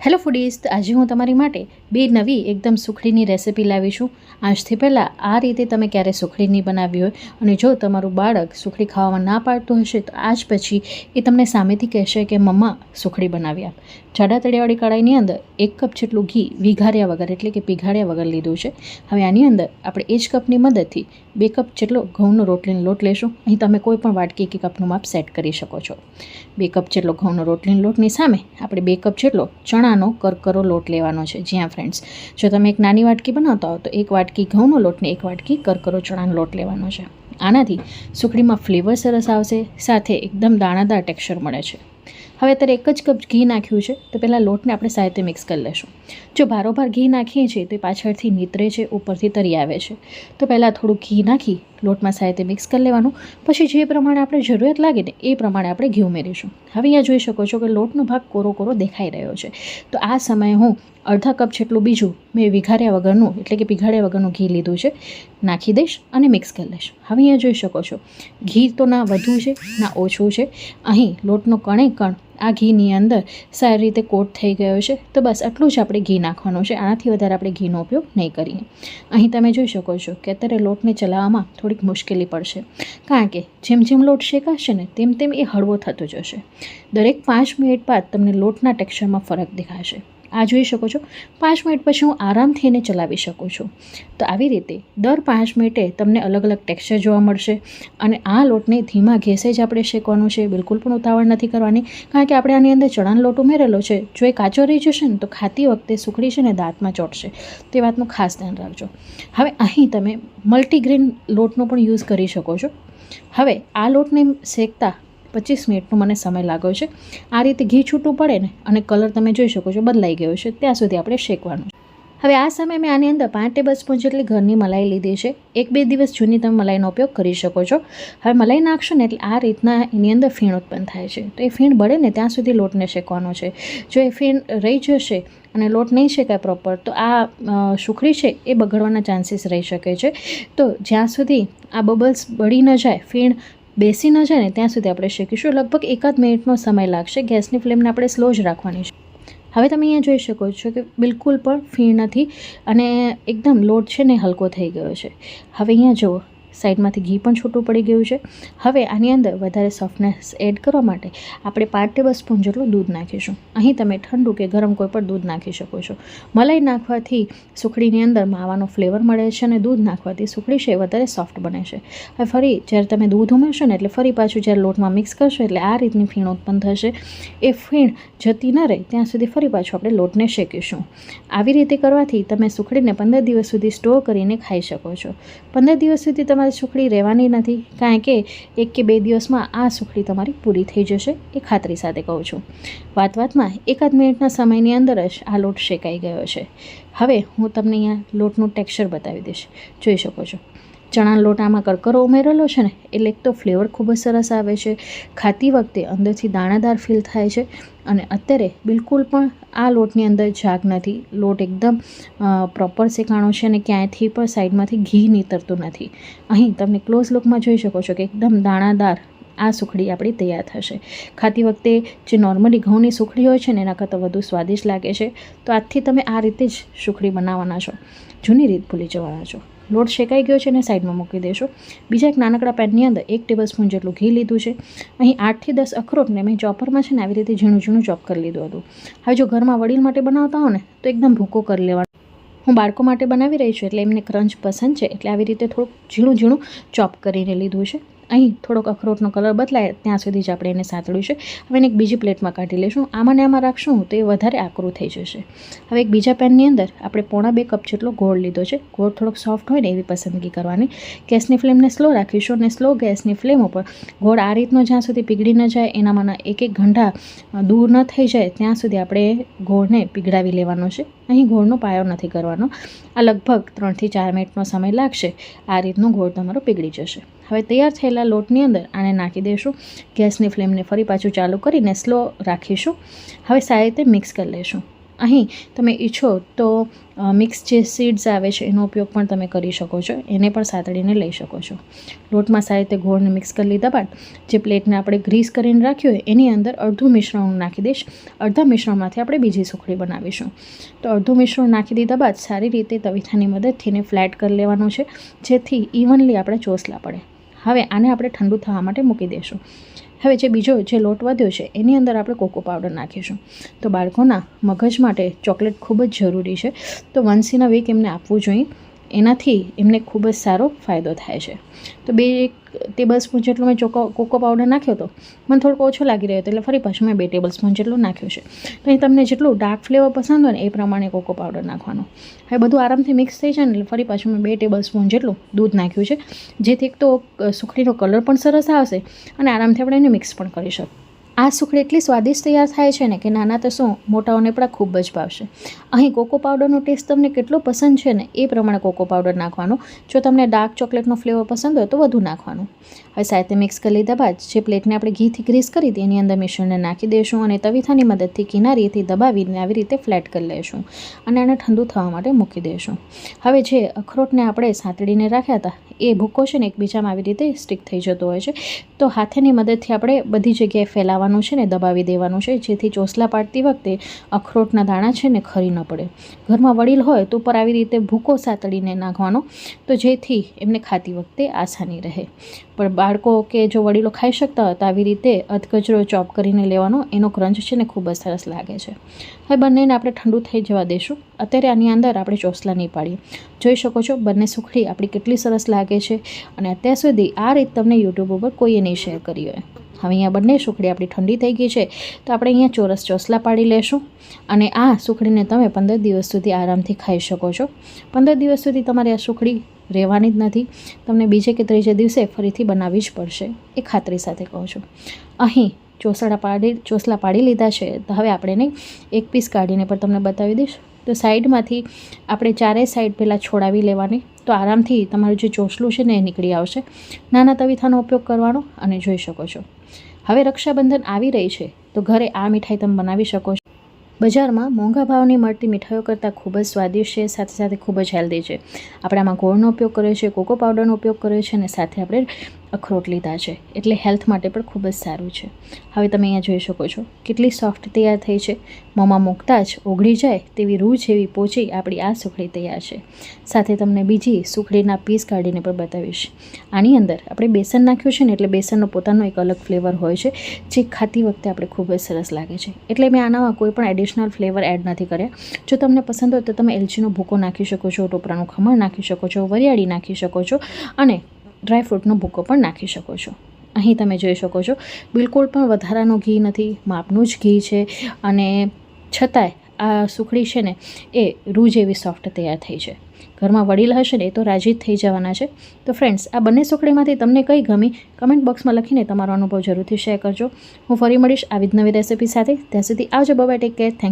Hello foodies, તો આજે હું તમારી માટે બે નવી એકદમ સુખડીની રેસિપી લાવી છું. આજથી પહેલાં આ રીતે તમે ક્યારે સુખડી નહીં બનાવી હોય અને જો તમારું બાળક સુખડી ખાવામાં ના પાડતું હશે તો આજ પછી એ તમને સામેથી કહેશે કે મમ્મા સુખડી બનાવી આપ. જાડા તળિયાવાળી કઢાઈની અંદર 1 કપ જેટલું ઘી વિઘાર્યા વગર એટલે કે પીઘાડ્યા વગર લીધું છે. હવે આની અંદર આપણે એ જ કપની મદદથી 2 કપ જેટલો ઘઉંનો રોટલીનો લોટ લેશું. અહીં તમે કોઈ પણ વાટકી કે કપનું માપ સેટ કરી શકો છો. 2 કપ જેટલો ઘઉંનો રોટલીનો લોટની સામે આપણે 2 કપ જેટલો ચણાનો કરકરો લોટ લેવાનો છે. જ્યાં ફ્રેન્ડ્સ, જો તમે એક નાની વાટકી બનાવતા હો તો 1 વાટકી ઘઉંનો લોટ ને 1 વાટકી કરકરો ચણાનો લોટ લેવાનો છે. આનાથી સુખડીમાં ફ્લેવર સરસ આવશે, સાથે એકદમ દાણાદાર ટેક્સચર મળે છે. હવે અત્યારે 1 જ કપ ઘી નાખ્યું છે તો પહેલાં લોટને આપણે સાથે મિક્સ કરી લેશું. જો ભારોભાર ઘી નાખીએ છીએ તો પાછળથી નીતરે છે, ઉપરથી તરી આવે છે. તો પહેલાં થોડું ઘી નાખી લોટમાં સાથે મિક્સ કરી લેવાનું. પછી જે પ્રમાણે આપણે જરૂરિયાત લાગે ને એ પ્રમાણે આપણે ઘી ઉમેરીશું. હવે અહીંયા જોઈ શકો છો કે લોટનો ભાગ કોરો કોરો દેખાઈ રહ્યો છે. તો આ સમયે હું અડધા કપ જેટલું બીજું મેં વિઘાર્યા વગરનું એટલે કે પીઘાડ્યા વગરનું ઘી લીધું છે, નાખી દઈશ અને મિક્સ કરી લઈશ. હવે અહીંયા જોઈ શકો છો ઘી તો ના વધુ છે ના ઓછું છે. અહીં લોટનો કણે કણ આ ઘીની અંદર સારી રીતે કોટ થઈ ગયો છે. તો બસ આટલું જ આપણે ઘી નાખવાનું છે. આનાથી વધારે આપણે ઘીનો ઉપયોગ નહીં કરીએ. અહીં તમે જોઈ શકો છો કે અત્યારે લોટને ચલાવવામાં થોડીક મુશ્કેલી પડશે, કારણ કે જેમ જેમ લોટ શેકાશે ને તેમ તેમ એ હળવો થતો જશે. દરેક 5 મિનિટ બાદ તમને લોટના ટેક્સચરમાં ફરક દેખાશે. આ જોઈ શકો છો 5 મિનિટ પછી હું આરામથી એને ચલાવી શકું છું. તો આવી રીતે દર 5 મિનિટે તમને અલગ અલગ ટેક્સચર જોવા મળશે. અને આ લોટને ધીમા ગેસે જ આપણે શેકવાનું છે, બિલકુલ પણ ઉતાવળ નથી કરવાની, કારણ કે આપણે આની અંદર ચણાનો લોટ ઉમેરેલો છે. જો એ કાચો રહી જશે ને તો ખાતી વખતે સુખડી છે ને દાંતમાં ચોંટશે. તે વાતનું ખાસ ધ્યાન રાખજો. હવે અહીં તમે મલ્ટીગ્રેન લોટનો પણ યુઝ કરી શકો છો. હવે આ લોટને શેકતા 25 મિનિટનો મને સમય લાગ્યો છે. આ રીતે ઘી છૂટું પડે ને અને કલર તમે જોઈ શકો છો બદલાઈ ગયો છે ત્યાં સુધી આપણે શેકવાનું છે. હવે આ સમયે મેં આની અંદર 5 ટેબલસ્પૂન જેટલી ઘરની મલાઈ લીધી છે. 1-2 દિવસ જૂની તમે મલાઈનો ઉપયોગ કરી શકો છો. હવે મલાઈ નાખશો ને એટલે આ રીતના એની અંદર ફીણ ઉત્પન્ન થાય છે. તો એ ફીણ બળે ને ત્યાં સુધી લોટને શેકવાનો છે. જો એ ફીણ રહી જશે અને લોટ નહીં શેકાય પ્રોપર તો આ સુખડી છે એ બગડવાના ચાન્સીસ રહી શકે છે. તો જ્યાં સુધી આ બબલ્સ બળી ન જાય, ફીણ બેસી ન જાય ને ત્યાં સુધી આપણે શેકીશું. લગભગ 1 મિનિટનો સમય લાગશે. ગેસની ફ્લેમને આપણે સ્લો જ રાખવાની છે. હવે તમે અહીંયા જોઈ શકો છો કે બિલકુલ પણ ફીણ નથી અને એકદમ લોટ છે ને હલકો થઈ ગયો છે. હવે અહીંયા જુઓ સાઈડમાંથી ઘી પણ છૂટું પડી ગયું છે. હવે આની અંદર વધારે સોફ્ટનેસ એડ કરવા માટે આપણે 5 ટેબલસ્પૂન જેટલું દૂધ નાખીશું. અહીં તમે ઠંડુ કે ગરમ કોઈ પણ દૂધ નાખી શકો છો. મલાઈ નાખવાથી સુખડીની અંદર માવાનો ફ્લેવર મળે છે અને દૂધ નાખવાથી સુખડી છે વધારે સોફ્ટ બને છે. હવે ફરી જ્યારે તમે દૂધ ઉમેરશો ને એટલે ફરી પાછું જ્યારે લોટમાં મિક્સ કરશો એટલે આ રીતની ફીણ ઉત્પન્ન થશે. એ ફીણ જતી ન રહે ત્યાં સુધી ફરી પાછું આપણે લોટને શેકીશું. આવી રીતે કરવાથી તમે સુખડીને 15 દિવસ સુધી સ્ટોર કરીને ખાઈ શકો છો. 15 દિવસ સુધી તમારી સુખડી રહેવાની નથી, કારણ કે 1 કે 2 દિવસમાં આ સુખડી તમારી પૂરી થઈ જશે, એ ખાતરી સાથે કહું છું. વાતમાં 1 મિનિટના સમયની અંદર જ આ લોટ શેકાઈ ગયો છે. હવે હું તમને અહીંયા લોટનું ટેક્સચર બતાવી દઈશ. જોઈ શકો છો ચણાનો લોટ આમાં કરકરો ઉમેરેલો છે ને એટલે એક તો ફ્લેવર ખૂબ જ સરસ આવે છે. ખાતી વખતે અંદરથી દાણાદાર ફીલ થાય છે. અને અત્યારે બિલકુલ પણ આ લોટની અંદર ઝાગ નથી. લોટ એકદમ પ્રોપર શેકાણો છે અને ક્યાંયથી પણ સાઈડમાંથી ઘી નીતરતું નથી. અહીં તમને ક્લોઝ લુકમાં જોઈ શકો છો કે એકદમ દાણાદાર આ સુખડી આપણી તૈયાર થશે. ખાતી વખતે જે નોર્મલી ઘઉંની સુખડી હોય છે ને એના કરતાં વધુ સ્વાદિષ્ટ લાગે છે. તો આજથી તમે આ રીતે જ સુખડી બનાવવાના છો, જૂની રીત ભૂલી જવાના છો. લોટ શેકાઈ ગયો છે ને સાઈડમાં મૂકી દેશો. બીજા એક નાનકડા પેનની અંદર 1 ટેબલસ્પૂન જેટલું ઘી લીધું છે. અહીં 8 થી 10 અખરોટને મેં ચોપરમાં છે ને આવી રીતે ઝીણું ઝીણું ચોપ કરી લીધું હતું. હવે જો ઘરમાં વડીલ માટે બનાવતા હો ને તો એકદમ ભૂકો કરી લેવાનો. હું બાળકો માટે બનાવી રહી છું એટલે એમને ક્રંચ પસંદ છે, એટલે આવી રીતે થોડુંક ઝીણું ઝીણું ચોપ કરીને લીધું છે. અહીં થોડોક અખરોટનો કલર બદલાય ત્યાં સુધી જ આપણે એને સાંતળ્યું છે. હવે એને એક બીજી પ્લેટમાં કાઢી લઈશું. આમાં ને આમાં રાખશું તો એ વધારે આકરું થઈ જશે. હવે એક બીજા પેનની અંદર આપણે 1.5 કપ જેટલો ગોળ લીધો છે. ગોળ થોડોક સોફ્ટ હોય ને એવી પસંદગી કરવાની. ગેસની ફ્લેમને સ્લો રાખીશું અને સ્લો ગેસની ફ્લેમ ઉપર ગોળ આ રીતનો જ્યાં સુધી પીગળી ન જાય, એનામાંના એક ગંઢા દૂર ન થઈ જાય ત્યાં સુધી આપણે ગોળને પીગળાવી લેવાનો છે. અહીં ગોળનો પાયો નથી કરવાનો. આ લગભગ 3 થી 4 મિનિટનો સમય લાગશે. આ રીતનો ગોળ તમારો પીગળી જશે. હવે તૈયાર થયેલા લોટની અંદર આને નાખી દઈશું. ગેસની ફ્લેમને ફરી પાછું ચાલુ કરીને સ્લો રાખીશું. હવે સારી રીતે મિક્સ કરી લઈશું. અહીં તમે ઈચ્છો તો મિક્સ જે સીડ્સ આવે છે એનો ઉપયોગ પણ તમે કરી શકો છો, એને પણ સાતળીને લઈ શકો છો. લોટમાં સારી રીતે ગોળને મિક્સ કરી લીધા બાદ જે પ્લેટને આપણે ગ્રીસ કરીને રાખ્યું હોય એની અંદર અડધું મિશ્રણ નાખી દઈશ. અડધા મિશ્રણમાંથી આપણે બીજી સુખડી બનાવીશું. તો અડધું મિશ્રણ નાખી દીધા બાદ સારી રીતે તવીથાની મદદથી એને ફ્લેટ કરી લેવાનું છે, જેથી ઇવનલી આપણે ચોસલા પડે. હવે આને આપણે ઠંડુ થવા માટે મૂકી દઈશું. હવે જે લોટ વધ્યો છે એની અંદર આપણે કોકો પાવડર નાખીશું. તો બાળકોના મગજ માટે ચોકલેટ ખૂબ જ જરૂરી છે, તો વન્સ ઇન અ વીક એમને આપવું જોઈએ. એનાથી એમને ખૂબ જ સારો ફાયદો થાય છે. તો 2 ટેબલ સ્પૂન જેટલો મેં કોકો પાવડર નાખ્યો હતો. મને થોડોક ઓછો લાગી રહ્યો હતો એટલે ફરી પાછું મેં 2 ટેબલ સ્પૂન જેટલો નાખ્યો છે. તો અહીં તમને જેટલું ડાર્ક ફ્લેવર પસંદ હોય ને એ પ્રમાણે કોકો પાવડર નાખવાનો. હવે બધું આરામથી મિક્સ થઈ જાય ને એટલે ફરી પાછું મેં 2 ટેબલ સ્પૂન જેટલું દૂધ નાખ્યું છે, જેથી એક તો સુખડીનો કલર પણ સરસ આવશે અને આરામથી આપણે એને મિક્સ પણ કરી શકીએ. આ સુખડી એટલી સ્વાદિષ્ટ તૈયાર થાય છે ને કે નાના તો શું મોટાઓને પણ ખૂબ જ ભાવશે. અહીં કોકો પાવડરનો ટેસ્ટ તમને કેટલો પસંદ છે ને એ પ્રમાણે કોકો પાવડર નાખવાનો. જો તમને ડાર્ક ચોકલેટનો ફ્લેવર પસંદ હોય તો વધુ નાખવાનું. હવે સાથે મિક્સ કરી લીધા બાદ જે પ્લેટને આપણે ઘીથી ગ્રીસ કરી હતી એની અંદર મિશ્રણને નાખી દઈશું અને તવીથાની મદદથી કિનારીથી દબાવીને આવી રીતે ફ્લેટ કરી લઈશું અને આને ઠંડુ થવા માટે મૂકી દઈશું. હવે જે અખરોટને આપણે સાંતળીને રાખ્યા હતા એ ભૂકો છે ને એકબીજામાં આવી રીતે સ્ટિક થઈ જતો હોય છે. તો હાથેની મદદથી આપણે બધી જગ્યાએ ફેલાવવાનું છે ને દબાવી દેવાનું છે, જેથી ચોસલા પાડતી વખતે અખરોટના દાણા છે ને ખરી ન પડે. ઘરમાં વડીલ હોય તો ઉપર આવી રીતે ભૂકો સાતળીને નાખવાનો, તો જેથી એમને ખાતી વખતે આસાની રહે. પણ બાળકો કે જો વડીલો ખાઈ શકતા હોય તો આવી રીતે અધકચરો ચોપ કરીને લેવાનો, એનો ક્રંચ છે ને ખૂબ જ સરસ લાગે છે. હવે બંનેને આપણે ઠંડુ થઈ જવા દઈશું. અત્યારે આની અંદર આપણે ચોસલા નહીં પાડીએ. જોઈ શકો છો બંને સુખડી આપણી કેટલી સરસ લાગે છે અને અત્યાર સુધી આ રીત તમને યુટ્યુબ ઉપર કોઈએ નહીં શેર કરી હોય. હવે અહીંયા બંને સુખડી આપણી ઠંડી થઈ ગઈ છે, તો આપણે અહીંયા ચોરસ ચોસલા પાડી લેશું અને આ સુખડીને તમે 15 દિવસ સુધી આરામથી ખાઈ શકો છો. 15 દિવસ સુધી તમારે આ સુખડી રહેવાની જ નથી, તમને બીજે કે ત્રીજે દિવસે ફરીથી બનાવવી જ પડશે, એ ખાતરી સાથે કહું છું. અહીં ચોસલા પાડી લીધા છે, તો હવે આપણે એને એક પીસ કાઢીને પણ તમને બતાવી દઈશ. તો સાઈડમાંથી આપણે ચારેય સાઈડ પહેલાં છોડાવી લેવાની, તો આરામથી તમારું જે ચોસલું છે ને એ નીકળી આવશે. નાના તવીથાનો ઉપયોગ કરવાનો અને જોઈ શકો છો. હવે રક્ષાબંધન આવી રહી છે તો ઘરે આ મીઠાઈ તમે બનાવી શકો છો. બજારમાં મોંઘા ભાવની મળતી મીઠાઈઓ કરતાં ખૂબ જ સ્વાદિષ્ટ છે, સાથે સાથે ખૂબ જ હેલ્ધી છે. આપણે આમાં ગોળનો ઉપયોગ કર્યો છે, કોકો પાવડરનો ઉપયોગ કર્યો છે અને સાથે આપણે અખરોટ લીધા છે, એટલે હેલ્થ માટે પણ ખૂબ જ સારું છે. હવે તમે અહીંયા જોઈ શકો છો કેટલી સોફ્ટ તૈયાર થઈ છે. મોંમાં મૂકતા જ ઓગળી જાય તેવી રૂ જેવી પોચી આપણી આ સુખડી તૈયાર છે. સાથે તમને બીજી સુખડીના પીસ કાઢીને પણ બતાવીશ. આની અંદર આપણે બેસન નાખ્યું છે ને એટલે બેસનનો પોતાનો એક અલગ ફ્લેવર હોય છે, જે ખાતી વખતે આપણે ખૂબ જ સરસ લાગે છે. એટલે મેં આનામાં કોઈ પણ એડિશનલ ફ્લેવર એડ નથી કર્યા. જો તમને પસંદ હોય તો તમે એલચીનો ભૂકો નાખી શકો છો, ટોપરાનું ખમણ નાખી શકો છો, વરિયાળી નાખી શકો છો અને ડ્રાયફ્રૂટનો ભૂકો પણ નાખી શકો છો. અહીં તમે જોઈ શકો છો બિલકુલ પણ વધારાનું ઘી નથી, માપનું જ ઘી છે અને છતાંય આ સુખડી છે ને એ રૂ જેવી સોફ્ટ તૈયાર થઈ છે. ઘરમાં વડીલ હશે ને એ તો રાજી જ થઈ જવાના છે. તો ફ્રેન્ડ્સ, આ બંને સુખડીમાંથી તમને કઈ ગમી કમેન્ટ બોક્સમાં લખીને તમારો અનુભવ જરૂરથી શેર કરજો. હું ફરી મળીશ આવી જ નવી રેસિપી સાથે. ત્યાં સુધી આવજો. Bye bye, take care. Thanks.